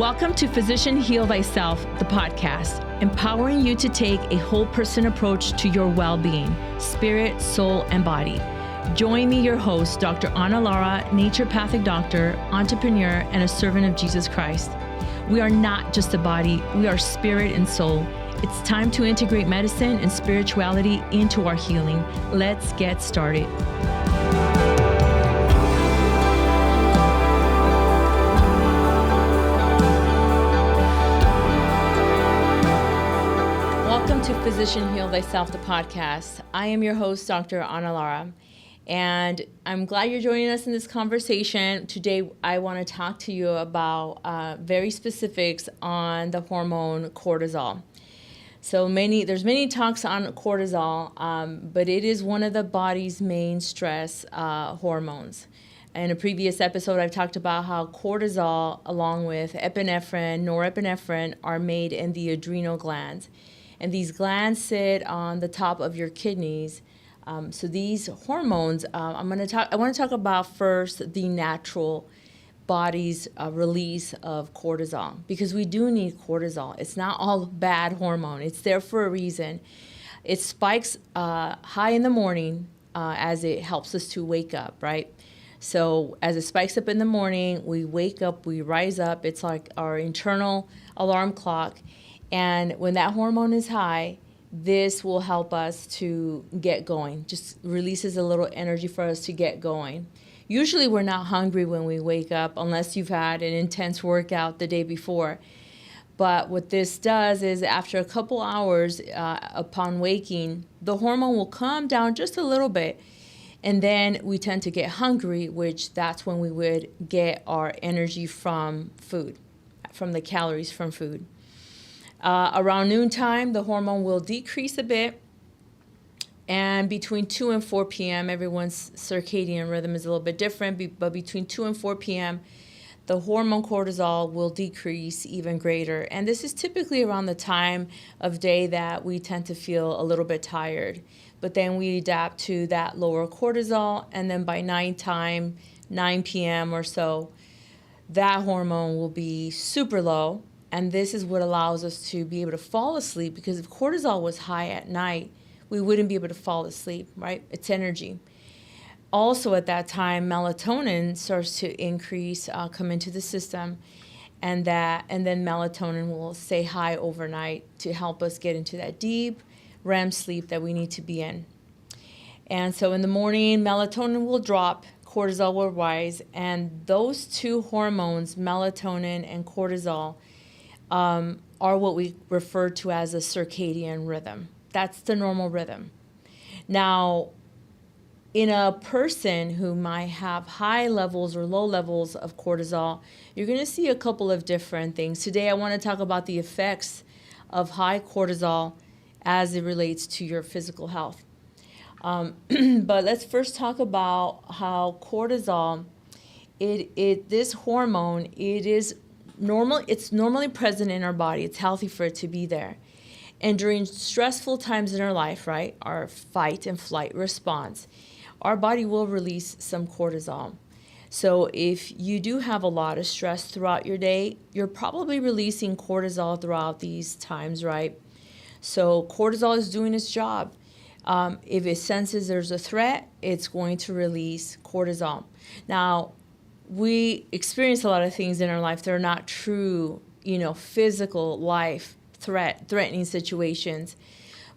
Welcome to Physician Heal Thyself, the podcast, empowering you to take a whole person approach to your well-being, spirit, soul, and body. Join me, your host, Dr. Ana Lara, naturopathic doctor, entrepreneur, and a servant of Jesus Christ. We are not just a body, we are spirit and soul. It's time to integrate medicine and spirituality into our healing. Let's get started. Welcome to Physician Heal Thyself, the podcast. I am your host, Dr. Ana Lara, and I'm glad you're joining us in this conversation. Today, I want to talk to you about very specifics on the hormone cortisol. There's many talks on cortisol, but it is one of the body's main stress hormones. In a previous episode, I've talked about how cortisol, along with epinephrine, norepinephrine, are made in the adrenal glands. And these glands sit on the top of your kidneys. So these hormones, I want to talk about first the natural body's release of cortisol, because we do need cortisol. It's not all bad hormone. It's there for a reason. It spikes high in the morning as it helps us to wake up, right? So as it spikes up in the morning, we wake up, we rise up. It's like our internal alarm clock. And when that hormone is high, this will help us to get going. Just releases a little energy for us to get going. Usually we're not hungry when we wake up unless you've had an intense workout the day before. But what this does is after a couple hours upon waking, the hormone will come down just a little bit. And then we tend to get hungry, which that's when we would get our energy from food, from the calories from food. Around noontime, the hormone will decrease a bit. And between 2 and 4 p.m., everyone's circadian rhythm is a little bit different, but between 2 and 4 p.m., the hormone cortisol will decrease even greater. And this is typically around the time of day that we tend to feel a little bit tired. But then we adapt to that lower cortisol, and then by nighttime, 9 p.m. or so, that hormone will be super low. And this is what allows us to be able to fall asleep, because if cortisol was high at night, we wouldn't be able to fall asleep, right? It's energy. Also at that time, melatonin starts to increase, come into the system, and then melatonin will stay high overnight to help us get into that deep REM sleep that we need to be in. And so in the morning, melatonin will drop, cortisol will rise, and those two hormones, melatonin and cortisol, are what we refer to as a circadian rhythm. That's the normal rhythm. Now, in a person who might have high levels or low levels of cortisol, you're going to see a couple of different things. Today, I want to talk about the effects of high cortisol as it relates to your physical health. But let's first talk about how cortisol, this hormone, it's normally present in our body. It's healthy for it to be there. And during stressful times in our life, right, our fight and flight response, our body will release some cortisol. So if you do have a lot of stress throughout your day, you're probably releasing cortisol throughout these times, right? So cortisol is doing its job. If it senses there's a threat, it's going to release cortisol. Now, we experience a lot of things in our life that are not true, physical life threatening situations.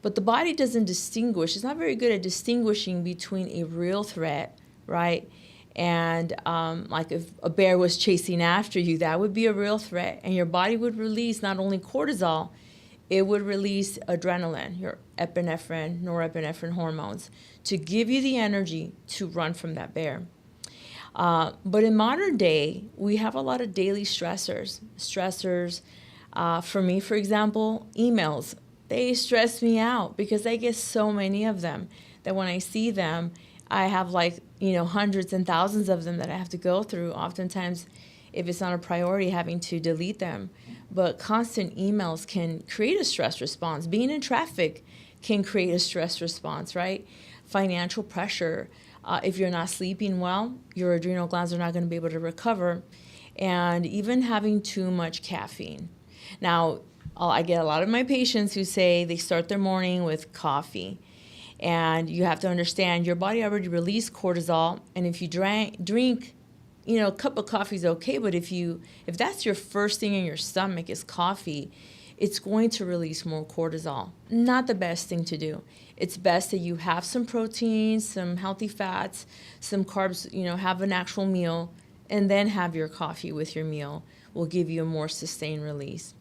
But the body doesn't distinguish. It's not very good at distinguishing between a real threat, right? And like if a bear was chasing after you, that would be a real threat. And your body would release not only cortisol, it would release adrenaline, your epinephrine, norepinephrine hormones, to give you the energy to run from that bear. But in modern day, we have a lot of daily stressors. For me, for example, emails. They stress me out because I get so many of them that when I see them, I have hundreds and thousands of them that I have to go through. Oftentimes, if it's not a priority, having to delete them. But constant emails can create a stress response. Being in traffic can create a stress response, right? Financial pressure. If you're not sleeping well, your adrenal glands are not going to be able to recover. and even having too much caffeine. Now, I get a lot of my patients who say they start their morning with coffee. And you have to understand your body already released cortisol, and if you drink, a cup of coffee is okay, but if that's your first thing in your stomach is coffee, it's going to release more cortisol. Not the best thing to do. It's best that you have some protein, some healthy fats, some carbs, have an actual meal, and then have your coffee with your meal. Will give you a more sustained release.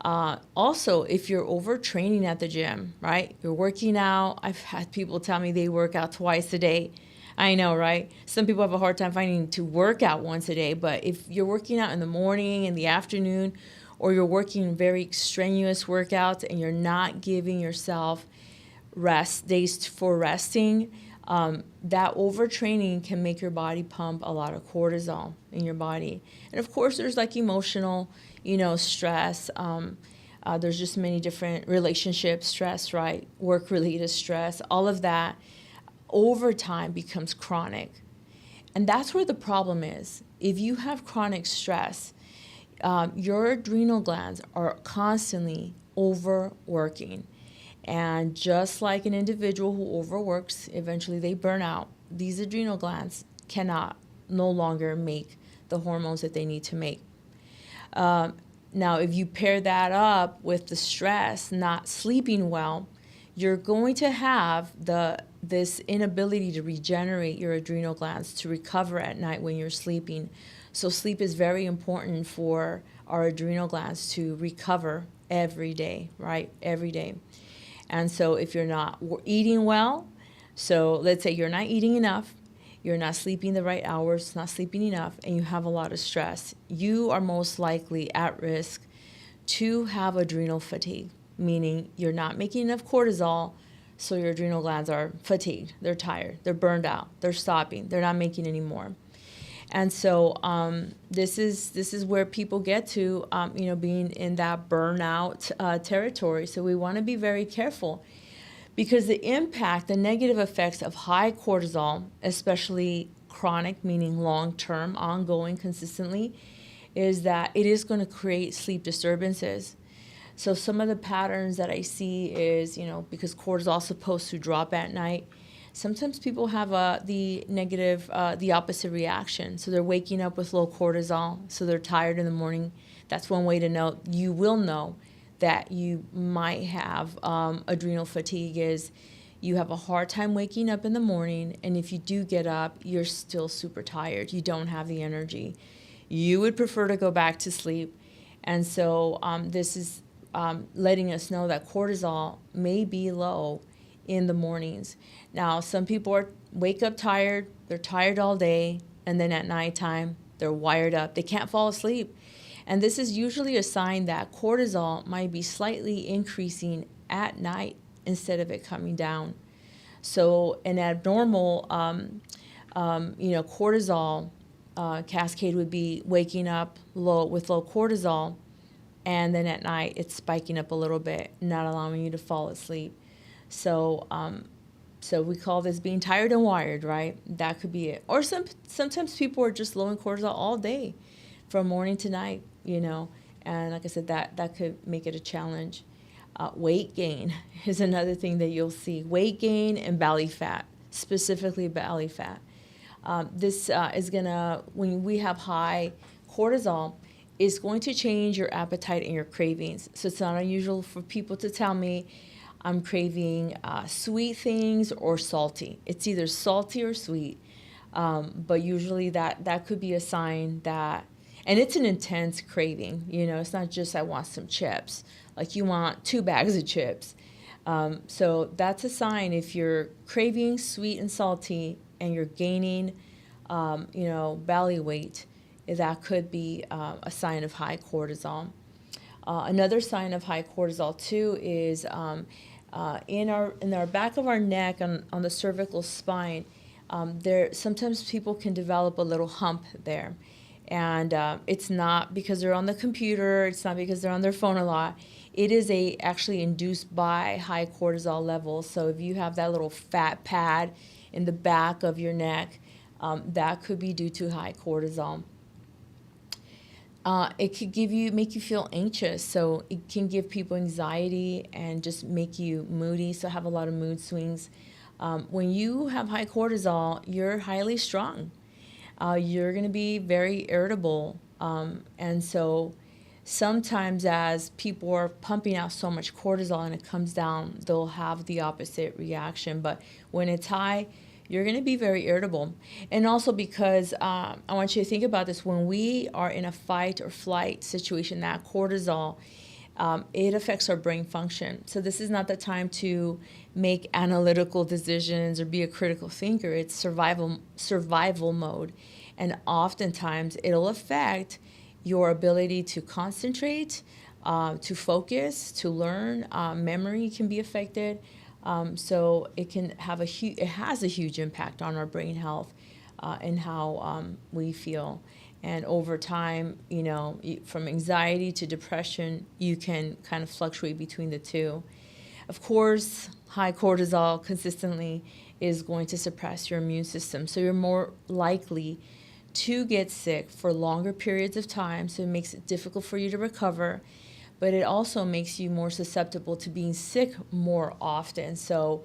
Also, if you're overtraining at the gym, right? You're working out. I've had people tell me they work out twice a day. I know, right? Some people have a hard time finding to work out once a day, but if you're working out in the morning, in the afternoon, or you're working very strenuous workouts and you're not giving yourself rest days for resting, that overtraining can make your body pump a lot of cortisol in your body. And of course, there's like emotional, stress. There's just many different relationship stress, right? Work-related stress, all of that over time becomes chronic. And that's where the problem is. If you have chronic stress, your adrenal glands are constantly overworking. And just like an individual who overworks, eventually they burn out. These adrenal glands cannot no longer make the hormones that they need to make. Now, if you pair that up with the stress, not sleeping well, you're going to have this inability to regenerate your adrenal glands to recover at night when you're sleeping. So sleep is very important for our adrenal glands to recover every day, right? Every day. And so if you're not eating well, so let's say you're not eating enough, you're not sleeping the right hours, not sleeping enough, and you have a lot of stress, you are most likely at risk to have adrenal fatigue, meaning you're not making enough cortisol, so your adrenal glands are fatigued, they're tired, they're burned out, they're stopping, they're not making any more. And so this is where people get to, being in that burnout territory. So we want to be very careful because the negative effects of high cortisol, especially chronic, meaning long-term, ongoing, consistently, is that it is going to create sleep disturbances. So some of the patterns that I see is, because cortisol is supposed to drop at night, sometimes people have the opposite reaction. So they're waking up with low cortisol, so they're tired in the morning. That's one way to know. You will know that you might have adrenal fatigue is you have a hard time waking up in the morning, and if you do get up, you're still super tired. You don't have the energy. You would prefer to go back to sleep. And so this is letting us know that cortisol may be low in the mornings. Now, some people wake up tired, they're tired all day, and then at nighttime, they're wired up. They can't fall asleep. And this is usually a sign that cortisol might be slightly increasing at night instead of it coming down. So an abnormal, cortisol cascade would be waking up with low cortisol, and then at night it's spiking up a little bit, not allowing you to fall asleep. So we call this being tired and wired, right? That could be it. Or sometimes people are just low in cortisol all day, from morning to night, And like I said, that could make it a challenge. Weight gain is another thing that you'll see. Weight gain and belly fat, specifically belly fat. This is gonna, when we have high cortisol, is going to change your appetite and your cravings. So it's not unusual for people to tell me, I'm craving sweet things or salty. It's either salty or sweet, but usually that could be a sign that, and it's an intense craving. It's not just I want some chips. Like you want 2 bags of chips. So that's a sign if you're craving sweet and salty and you're gaining, belly weight, that could be a sign of high cortisol. Another sign of high cortisol too is in our back of our neck on the cervical spine. Sometimes people can develop a little hump there, and it's not because they're on the computer. It's not because they're on their phone a lot. It is actually induced by high cortisol levels. So if you have that little fat pad in the back of your neck, that could be due to high cortisol. It could make you feel anxious. So it can give people anxiety and just make you moody. So have a lot of mood swings. When you have high cortisol, you're highly strung. You're going to be very irritable. And so sometimes as people are pumping out so much cortisol and it comes down, they'll have the opposite reaction. But when it's high, you're going to be very irritable. And also because I want you to think about this, when we are in a fight or flight situation, that cortisol, it affects our brain function. So this is not the time to make analytical decisions or be a critical thinker. It's survival mode. And oftentimes it'll affect your ability to concentrate, to focus, to learn. Memory can be affected. So it can have it has a huge impact on our brain health and how we feel. And over time, from anxiety to depression, you can kind of fluctuate between the two. Of course, high cortisol consistently is going to suppress your immune system. So you're more likely to get sick for longer periods of time. So it makes it difficult for you to recover. But it also makes you more susceptible to being sick more often. So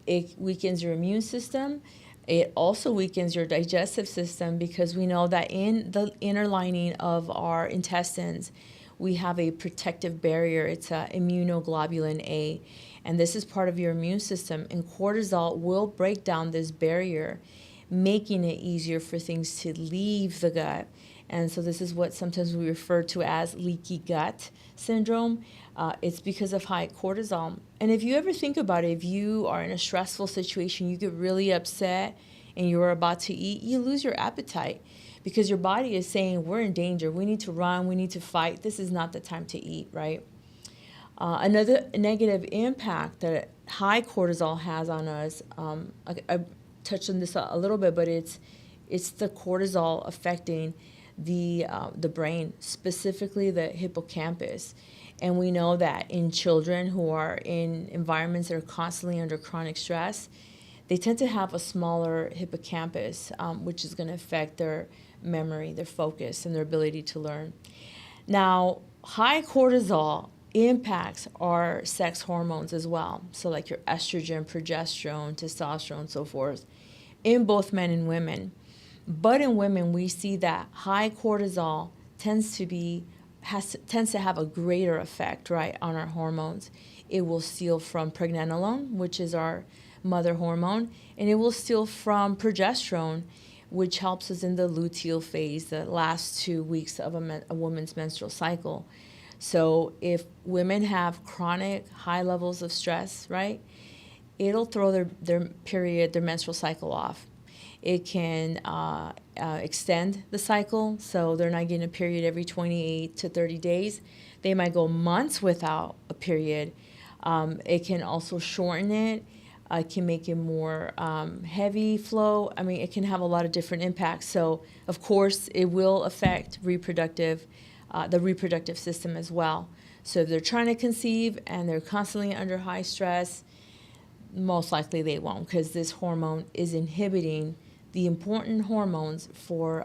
it weakens your immune system. It also weakens your digestive system because we know that in the inner lining of our intestines, we have a protective barrier. It's immunoglobulin A. And this is part of your immune system. And cortisol will break down this barrier, making it easier for things to leave the gut. And so this is what sometimes we refer to as leaky gut syndrome. It's because of high cortisol. And if you ever think about it, if you are in a stressful situation, you get really upset and you're about to eat, you lose your appetite because your body is saying, we're in danger. We need to run. We need to fight. This is not the time to eat, right? Another negative impact that high cortisol has on us, I touched on this a little bit, but it's the cortisol affecting the brain, specifically the hippocampus. And we know that in children who are in environments that are constantly under chronic stress, they tend to have a smaller hippocampus, which is going to affect their memory, their focus, and their ability to learn. Now, high cortisol impacts our sex hormones as well. So like your estrogen, progesterone, testosterone, and so forth, in both men and women. But in women, we see that high cortisol tends to have a greater effect, right, on our hormones. It will steal from pregnenolone, which is our mother hormone, and it will steal from progesterone, which helps us in the luteal phase, the last 2 weeks of a woman's menstrual cycle. So if women have chronic high levels of stress, right, it'll throw their menstrual cycle off. It can extend the cycle, so they're not getting a period every 28 to 30 days. They might go months without a period. It can also shorten it. It can make it more heavy flow. I mean, it can have a lot of different impacts. So, of course, it will affect the reproductive system as well. So if they're trying to conceive and they're constantly under high stress, most likely they won't, because this hormone is inhibiting the important hormones for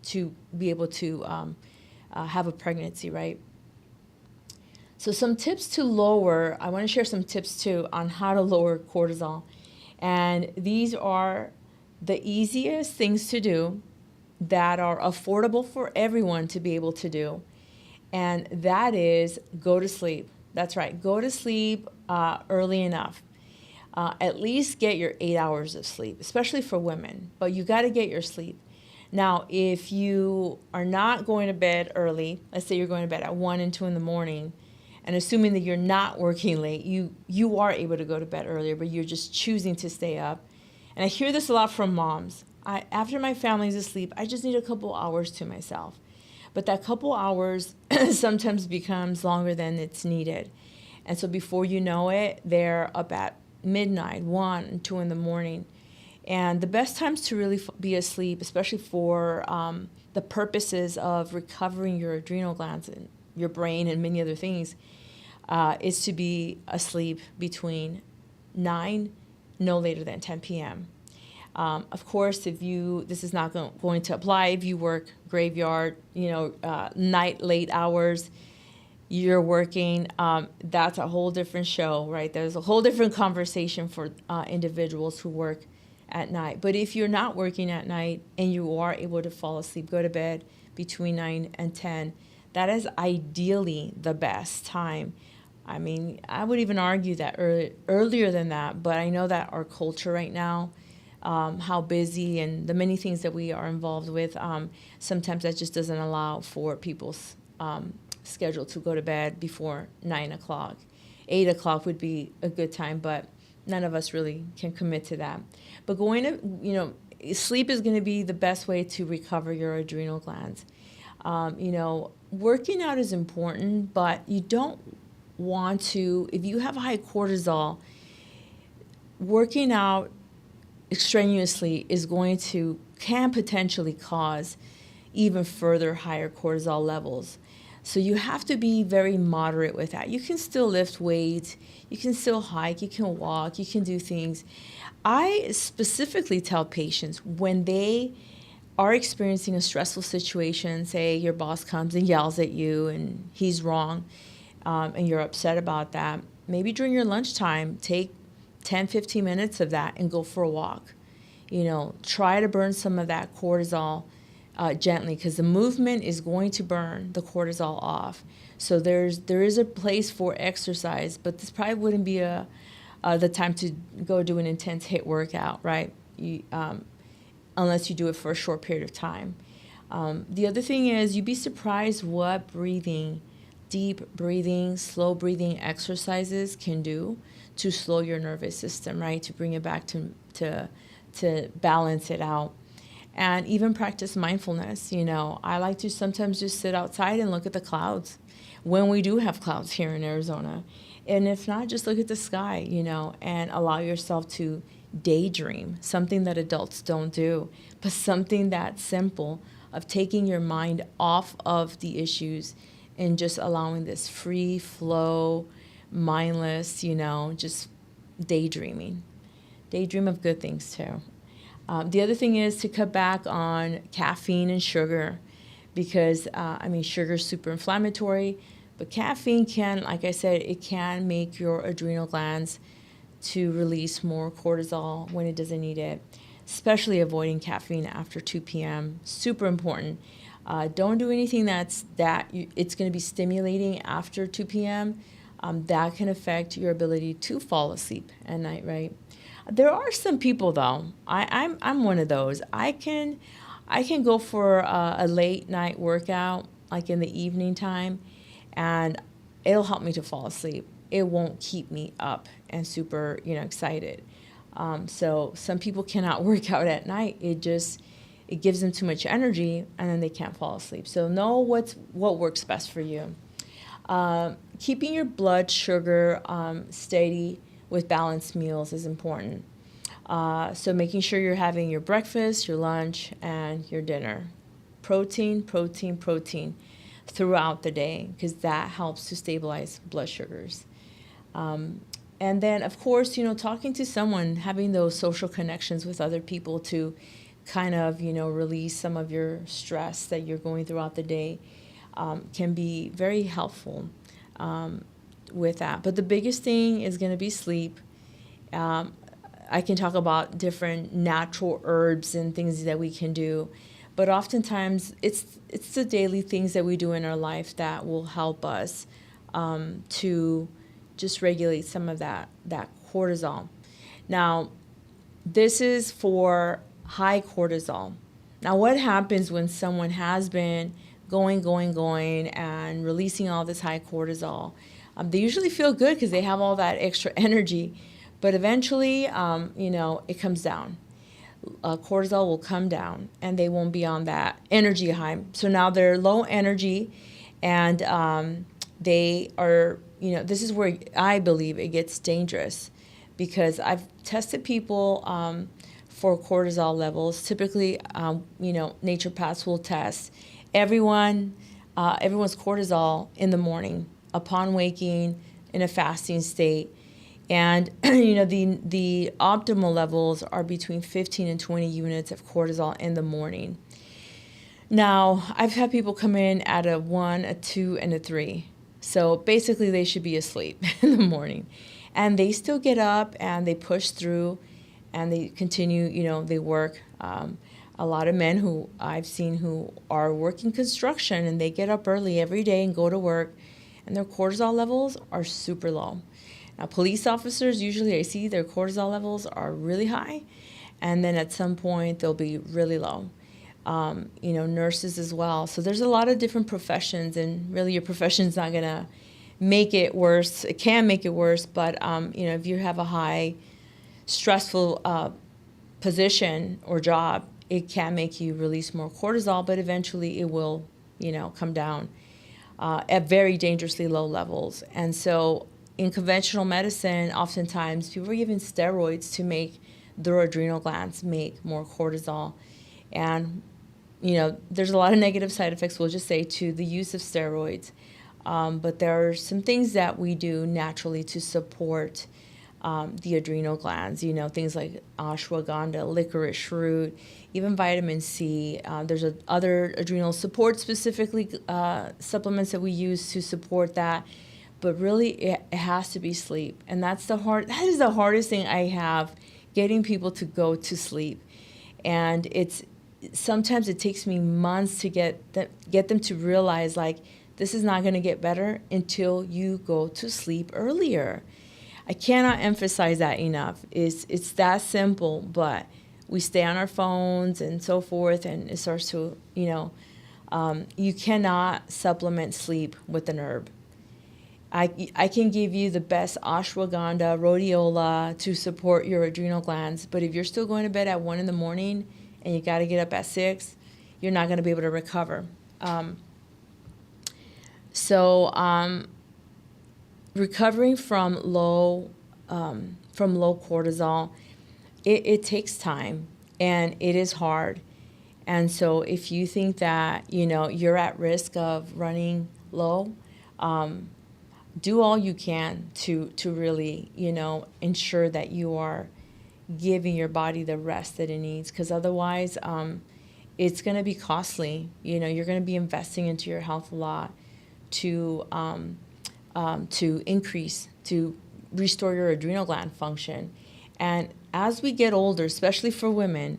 to be able to have a pregnancy, right? So some tips to lower, I want to share some tips too on how to lower cortisol. And these are the easiest things to do that are affordable for everyone to be able to do. And that is go to sleep. That's right, go to sleep early enough. At least get your 8 hours of sleep, especially for women, but you got to get your sleep. Now, if you are not going to bed early, let's say you're going to bed at 1 and 2 in the morning, and assuming that you're not working late, you are able to go to bed earlier, but you're just choosing to stay up. And I hear this a lot from moms. After my family's asleep, I just need a couple hours to myself. But that couple hours sometimes becomes longer than it's needed. And so before you know it, they're up at midnight, 1 and 2 in the morning. And the best times to really be asleep, especially for the purposes of recovering your adrenal glands and your brain and many other things, is to be asleep between 9, no later than 10 p.m. Of course, this is not going to apply if you work graveyard, night, late hours, you're working, that's a whole different show, right? There's a whole different conversation for individuals who work at night. But if you're not working at night and you are able to fall asleep, go to bed between 9 and 10, that is ideally the best time. I mean, I would even argue that earlier than that, but I know that our culture right now, how busy and the many things that we are involved with, sometimes that just doesn't allow for people's schedule to go to bed before 9 o'clock. 8 o'clock would be a good time, but none of us really can commit to that. But sleep is going to be the best way to recover your adrenal glands. Working out is important, but you don't want to, if you have high cortisol, working out extraneously can potentially cause even further higher cortisol levels. So you have to be very moderate with that. You can still lift weights, you can still hike, you can walk, you can do things. I specifically tell patients when they are experiencing a stressful situation, say your boss comes and yells at you and he's wrong, and you're upset about that, maybe during your lunchtime, take 10, 15 minutes of that and go for a walk. Try to burn some of that cortisol gently, because the movement is going to burn the cortisol off. So there is a place for exercise, but this probably wouldn't be the time to go do an intense HIIT workout, right? Unless you do it for a short period of time. The other thing is, you'd be surprised what deep breathing, slow breathing exercises can do to slow your nervous system, right? To bring it back to balance it out. And even practice mindfulness. I like to sometimes just sit outside and look at the clouds when we do have clouds here in Arizona. And if not, just look at the sky, and allow yourself to daydream, something that adults don't do, but something that simple of taking your mind off of the issues and just allowing this free flow, mindless, just daydreaming. Daydream of good things too. The other thing is to cut back on caffeine and sugar, because, sugar is super inflammatory, but caffeine can, like I said, it can make your adrenal glands to release more cortisol when it doesn't need it, especially avoiding caffeine after 2 p.m. Super important. Don't do anything it's going to be stimulating after 2 p.m. That can affect your ability to fall asleep at night, right? There are some people, though. I'm one of those. I can go for a late night workout, like in the evening time, and it'll help me to fall asleep. It won't keep me up and super, excited. So some people cannot work out at night. It gives them too much energy, and then they can't fall asleep. So know what works best for you. Keeping your blood sugar steady with balanced meals is important. So making sure you're having your breakfast, your lunch, and your dinner. Protein throughout the day, because that helps to stabilize blood sugars. And then, of course, talking to someone, having those social connections with other people to kind of, release some of your stress that you're going throughout the day can be very helpful with that. But the biggest thing is going to be sleep. I can talk about different natural herbs and things that we can do, but oftentimes it's the daily things that we do in our life that will help us to just regulate some of that cortisol. Now, this is for high cortisol. Now, what happens when someone has been going and releasing all this high cortisol? They usually feel good because they have all that extra energy, but eventually, it comes down. Cortisol will come down, and they won't be on that energy high. So now they're low energy, and they are, this is where I believe it gets dangerous, because I've tested people for cortisol levels. Typically, naturopaths will test everyone's cortisol in the morning upon waking in a fasting state. And the optimal levels are between 15 and 20 units of cortisol in the morning. Now, I've had people come in at a 1, a 2, and a 3. So basically they should be asleep in the morning. And they still get up and they push through and they continue, they work. A lot of men who I've seen who are working construction and they get up early every day and go to work and their cortisol levels are super low. Now, police officers, usually I see their cortisol levels are really high, and then at some point they'll be really low. Nurses as well. So there's a lot of different professions, and really your profession's not going to make it worse. It can make it worse, but, if you have a high stressful position or job, it can make you release more cortisol, but eventually it will, come down at very dangerously low levels. And so in conventional medicine, oftentimes people are given steroids to make their adrenal glands make more cortisol. And, there's a lot of negative side effects, we'll just say, to the use of steroids. But there are some things that we do naturally to support the adrenal glands, things like ashwagandha, licorice root, even vitamin C. There's other adrenal support specifically supplements that we use to support that. But really, it has to be sleep. And that is the hardest thing I have, getting people to go to sleep. And sometimes it takes me months to get them to realize, like, this is not going to get better until you go to sleep earlier. I cannot emphasize that enough. It's that simple, but we stay on our phones and so forth, and it starts to, you cannot supplement sleep with an herb. I can give you the best ashwagandha, rhodiola to support your adrenal glands, but if you're still going to bed at 1 in the morning and you got to get up at 6, you're not going to be able to recover. Recovering from low cortisol, it takes time and it is hard. And so if you think that, you're at risk of running low, do all you can to really, ensure that you are giving your body the rest that it needs, because otherwise it's going to be costly. You're going to be investing into your health a lot to restore your adrenal gland function. And as we get older, especially for women,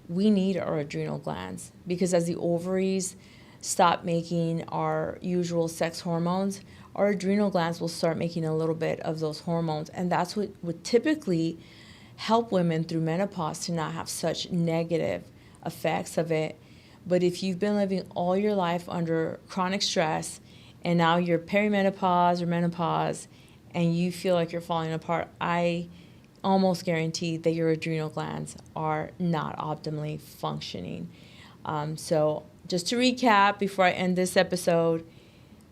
we need our adrenal glands, because as the ovaries stop making our usual sex hormones, our adrenal glands will start making a little bit of those hormones. And that's what would typically help women through menopause to not have such negative effects of it. But if you've been living all your life under chronic stress and now you're perimenopause or menopause and you feel like you're falling apart, I almost guarantee that your adrenal glands are not optimally functioning. So just to recap before I end this episode,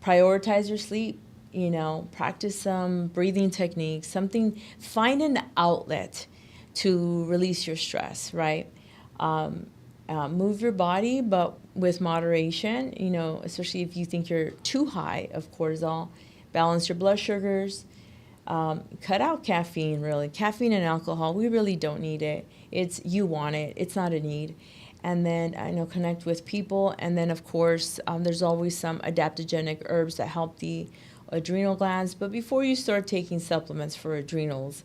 prioritize your sleep, practice some breathing techniques, find an outlet to release your stress, right? Move your body, but with moderation, especially if you think you're too high of cortisol. Balance your blood sugars. Cut out caffeine, really. Caffeine and alcohol, we really don't need it. You want it. It's not a need. And then, connect with people. And then, of course, there's always some adaptogenic herbs that help the adrenal glands. But before you start taking supplements for adrenals,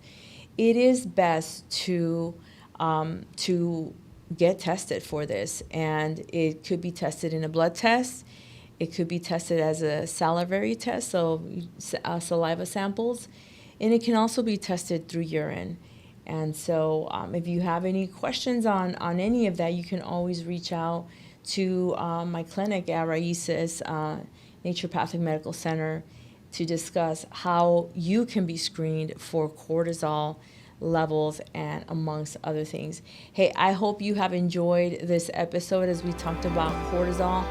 it is best to get tested for this. And it could be tested in a blood test. It could be tested as a salivary test, so saliva samples. And it can also be tested through urine. And so if you have any questions on any of that, you can always reach out to my clinic at Raices Naturopathic Medical Center to discuss how you can be screened for cortisol levels and amongst other things. Hey, I hope you have enjoyed this episode as we talked about cortisol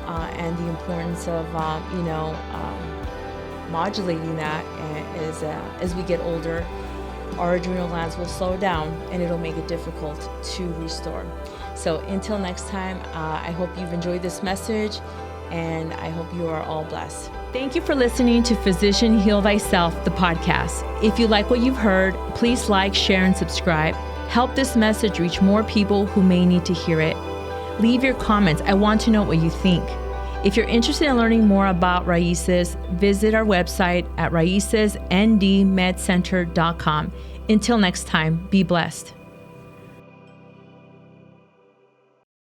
and the importance of, modulating that as we get older. Our adrenal glands will slow down and it'll make it difficult to restore. So until next time, I hope you've enjoyed this message. and I hope you are all blessed. Thank you for listening to Physician Heal Thyself, the podcast. If you like what you've heard, please like, share, and subscribe. Help this message reach more people who may need to hear it. Leave your comments. I want to know what you think. If you're interested in learning more about Raices, visit our website at raicesndmedcenter.com. Until next time, be blessed.